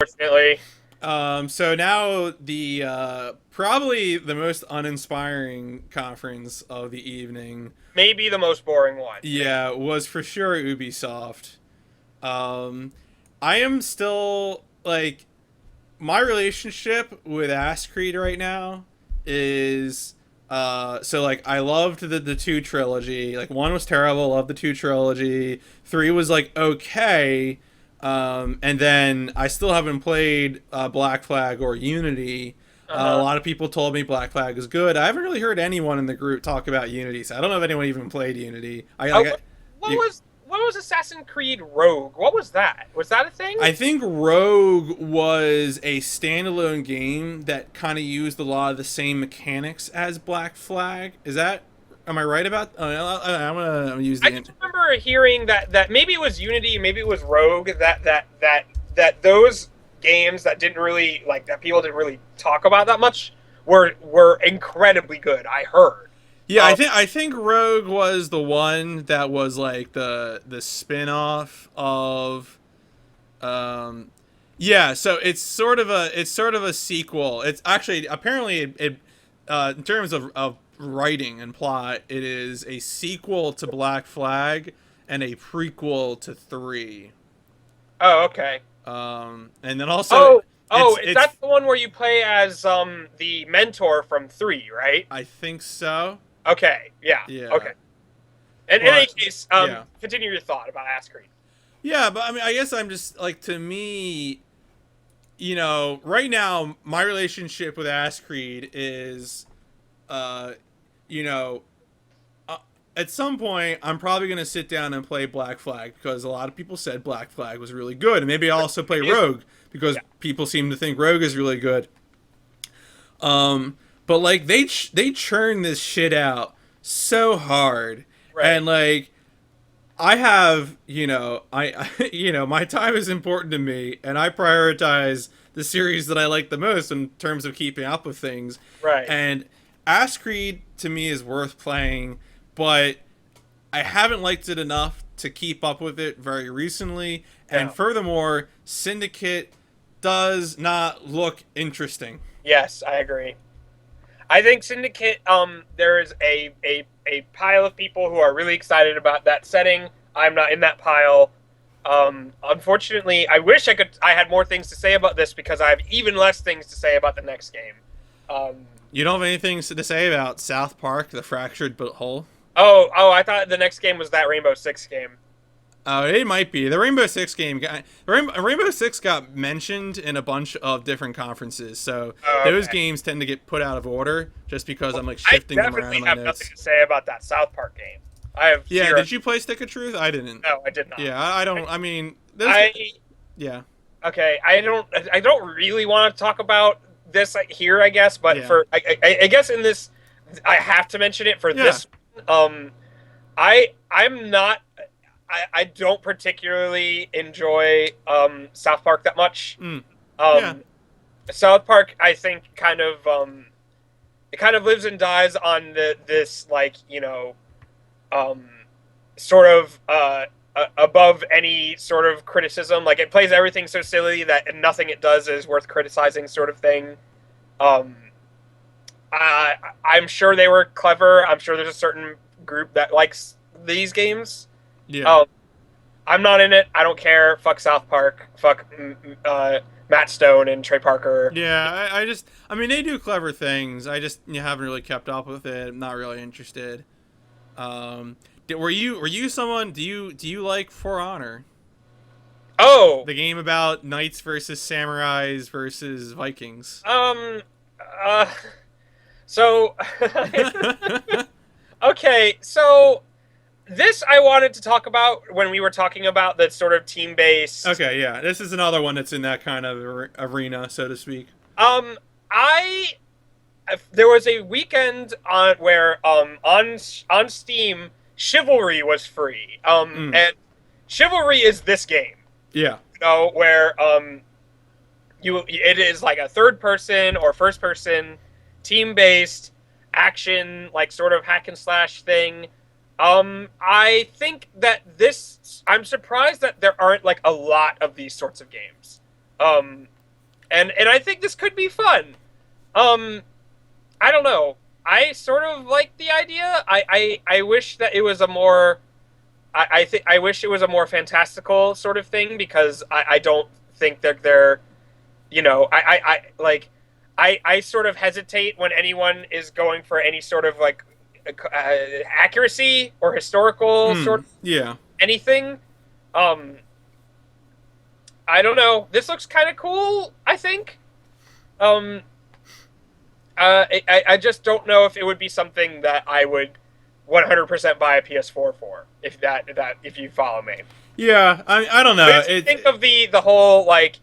Unfortunately. So now the probably the most uninspiring conference of the evening, Maybe the most boring one. Maybe. yeah, was for sure Ubisoft. Um, I am still like my relationship with Ass Creed right now is so like I loved the two trilogy. Like one was terrible, loved the two trilogy. Three was like okay. And then I still haven't played Black Flag or Unity. A Uh-huh. lot of people told me Black Flag is good. I haven't really heard anyone in the group talk about Unity, so I don't know if anyone even played Unity. I Uh, like what, what you, was what was Assassin's Creed Rogue? What was that? Was that a thing? I think Rogue was a standalone game that kind of used a lot of the same mechanics as Black Flag. Is that? Am I right about? I'm gonna use I the. just remember hearing that maybe it was Unity, maybe it was Rogue. That those games that didn't really like that people didn't really talk about that much were incredibly good. I heard. Yeah, Um, I think Rogue was the one that was like the spin-off of um yeah, so it's sort of a sequel. It's actually apparently in terms of writing and plot, it is a sequel to Black Flag and a prequel to 3. oh, okay. And then also Oh, oh, it's is it's that the one where you play as the mentor from 3, right? I think so. Okay, yeah, Yeah. okay. In any But case, yeah. continue your thought about Ass Creed. Yeah, but I mean I guess I'm just like to me, right now my relationship with Ass Creed is uh you know, uh, at some point, I'm probably gonna sit down and play Black Flag because a lot of people said Black Flag was really good, and maybe I'll also play It is, Rogue because yeah, people seem to think Rogue is really good. But like they churn this shit out so hard, right. and like I have my time is important to me, and I prioritize the series that I like the most in terms of keeping up with things, Right. and Ass Creed to me is worth playing, but I haven't liked it enough to keep up with it very recently. And Yeah. furthermore, Syndicate does not look interesting. Yes, I agree. I think Syndicate. There is a pile of people who are really excited about that setting. I'm not in that pile. Unfortunately, I wish I had more things to say about this because I have even less things to say about the next game. Um, You don't have anything to say about South Park, The Fractured But Whole? oh, I thought the next game was that Rainbow Six game. Oh, it might be. The Rainbow Six game. Rainbow Six got mentioned in a bunch of different conferences, so those Okay. games tend to get put out of order just because I'm like I shifting them around definitely in my have nothing notes. to say about that South Park game. I have Yeah, zero. did you play Stick of Truth? I didn't. No, I did not. Yeah, I don't. I mean, those. I Yeah, okay. I don't really want to talk about this here, I guess, but yeah, for I guess in this, I have to mention it for yeah. this. Um, I'm not. I don't particularly enjoy South Park that much. Mm, yeah, Um, South Park, I think, it kind of lives and dies on this like um sort of above any sort of criticism. Like it plays everything so silly that nothing it does is worth criticizing, sort of thing. Um, I'm sure they were clever. I'm sure there's a certain group that likes these games. yeah. Um, I'm not in it. I don't care. Fuck South Park. Fuck Matt Stone and Trey Parker. Yeah, I mean, they do clever things. I just haven't really kept up with it. I'm not really interested. Were you someone? Do you like For Honor, Oh, the game about knights versus samurais versus Vikings? um, uh, so okay, so this I wanted to talk about when we were talking about the sort of team based. Okay, yeah, this is another one that's in that kind of arena, so to speak. Um, I there was a weekend on where on Steam Chivalry was free. Mm, And Chivalry is this game, yeah, where it is like a third person or first person team based action like sort of hack and slash thing. I think that this I'm surprised that there aren't like a lot of these sorts of games. Um, and I think this could be fun. Um, I don't know. I sort of like the idea. I wish that it was a more I think I wish it was a more fantastical sort of thing because I don't think that they're I like I sort of hesitate when anyone is going for any sort of like accuracy or historical sort of Yeah. anything. Um, I don't know. This looks kind of cool. I think. Um, I just don't know if it would be something that I would 100% buy a PS4 for. If you follow me. Yeah, I don't know. But think of the whole like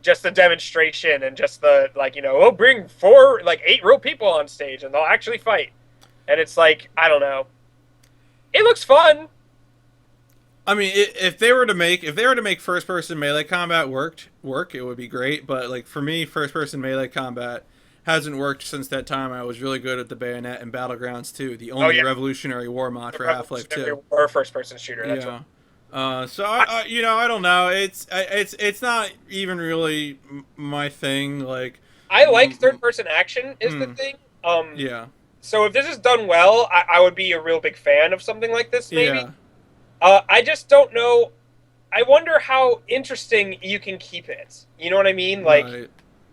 just the demonstration and just the we'll bring 8 real people on stage and they'll actually fight, and it's like I don't know. It looks fun. I mean, if they were to make first person melee combat work, it would be great. But like for me, first person melee combat hasn't worked since that time I was really good at the Bayonet and Battlegrounds 2, the only Revolutionary War mod for Half-Life 2. Or first person shooter. That's so I don't know. It's not even really my thing. Like I like third person action is the thing. Yeah. So if this is done well, I would be a real big fan of something like this. Maybe. Yeah. I just don't know. I wonder how interesting you can keep it. You know what I mean? Like, right.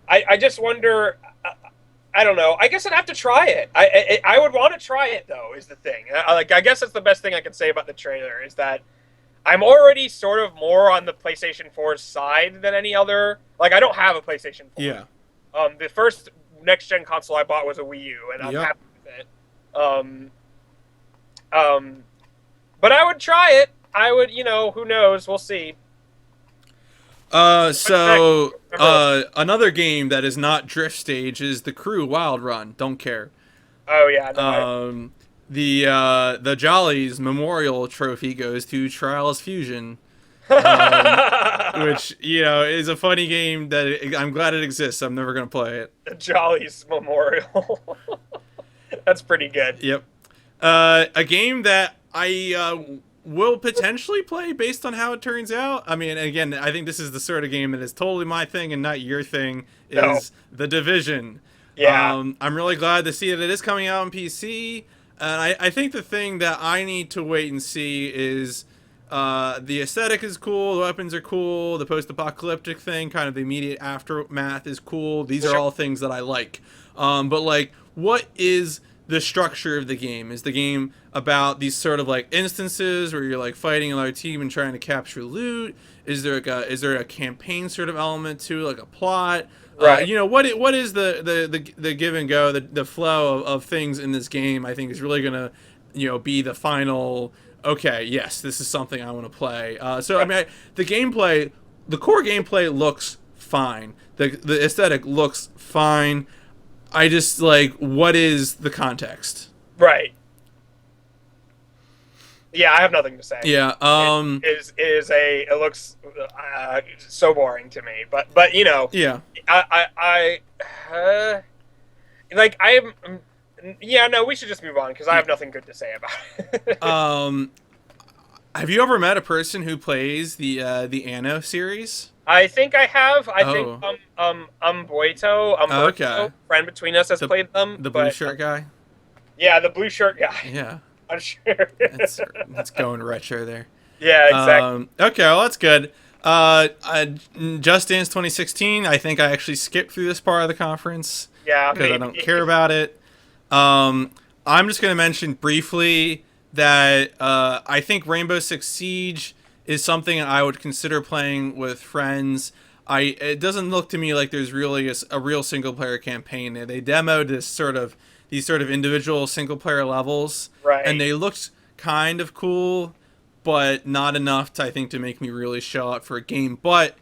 I just wonder. I don't know. I guess I'd have to try it. I would want to try it though. Is the thing. I guess that's the best thing I can say about the trailer is that I'm already sort of more on the PlayStation 4's side than any other. Like, I don't have a PlayStation 4. Yeah. The first next gen console I bought was a Wii U, and I'm happy with it. But I would try it. I would, who knows? We'll see. Another game that is not Drift Stage is The Crew Wild Run. Don't care. Oh yeah. No, the Jollies Memorial Trophy goes to Trials Fusion, which is a funny game that I'm glad it exists. I'm never gonna play it. The Jollies Memorial. That's pretty good. Yep. A game that I will potentially play based on how it turns out. I mean, again, I think this is the sort of game that is totally my thing and not your thing, is The Division. Yeah. I'm really glad to see that it is coming out on PC. And I think the thing that I need to wait and see is the aesthetic is cool, the weapons are cool, the post-apocalyptic thing, kind of the immediate aftermath is cool. These are all things that I like. But, like, what is the structure of the game? Is the game about these sort of like instances where you're like fighting another team and trying to capture loot? Is there a campaign sort of element to like a plot? Right. What is the give and go, the flow of things in this game? I think is really gonna be the final. Okay, yes, this is something I want to play. I mean, the core gameplay looks fine. The aesthetic looks fine. I just like, what is the context? Right. Yeah, I have nothing to say. Yeah. It looks so boring to me, but Yeah. We should just move on because I have nothing good to say about it. Have you ever met a person who plays the Anno series? I think I have. I think Umberto, friend between us, has played them. The blue shirt guy? Yeah, the blue shirt guy. Yeah. I'm sure. It's going retro there. Yeah, exactly. Okay, well, that's good. Just Dance 2016, I think I actually skipped through this part of the conference. Yeah, because I don't care about it. I'm just going to mention briefly that I think Rainbow Six Siege is something I would consider playing with friends. It doesn't look to me like there's really a real single player campaign there. They demoed these sort of individual single player levels, right? And they looked kind of cool, but not enough to make me really shell out for a game. But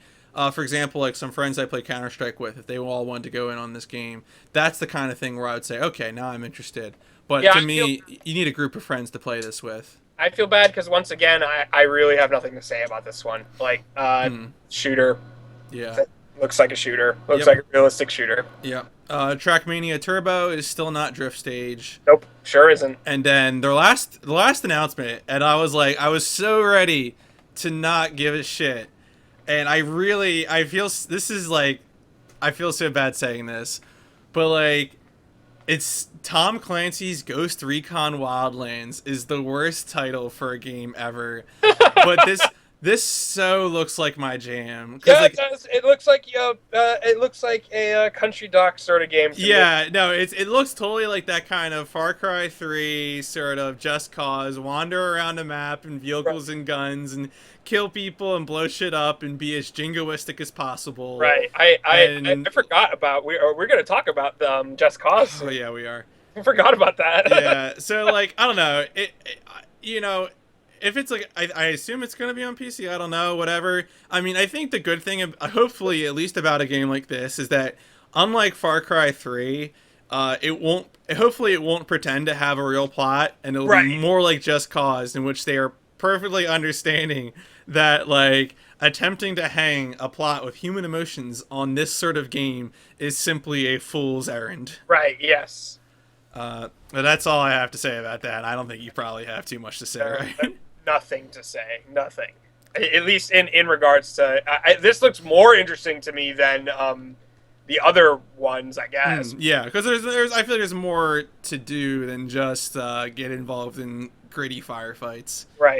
for example, like some friends I play Counter-Strike with, if they all wanted to go in on this game, that's the kind of thing where I would say, okay, now I'm interested. But to me, you need a group of friends to play this with. I feel bad because once again, I really have nothing to say about this one. Like, shooter. Yeah. Looks like a shooter. Looks like a realistic shooter. Yeah. Trackmania Turbo is still not Drift Stage. Nope, sure isn't. And then the last announcement, and I was so ready to not give a shit. and I feel this is like, I feel so bad saying this, but like, it's Tom Clancy's Ghost Recon Wildlands is the worst title for a game ever. But this so looks like my jam because Yeah, it like, does. It looks like a country dock sort of game to me. yeah, no, it looks totally like that kind of Far Cry 3 sort of Just Cause, wander around the map and Right. vehicles and guns and kill people and blow shit up and be as jingoistic as possible. Right. And I forgot about we're going to talk about the Just Cause oh soon. yeah, we are. I forgot about that. Yeah, so like I don't know, you know, if it's like I assume it's gonna be on PC. I don't know, whatever. I mean, I think the good thing, hopefully at least about a game like this, is that unlike Far Cry 3, it won't. Hopefully, it won't pretend to have a real plot, and it'll be Right. more like Just Cause, in which they are perfectly understanding that like attempting to hang a plot with human emotions on this sort of game is simply a fool's errand. Right. Yes. But that's all I have to say about that. I don't think you probably have too much to say, No, right? nothing to say. Nothing. At least in regards to this looks more interesting to me than the other ones, I guess. Yeah, because I feel like there's more to do than just get involved in gritty firefights. Right.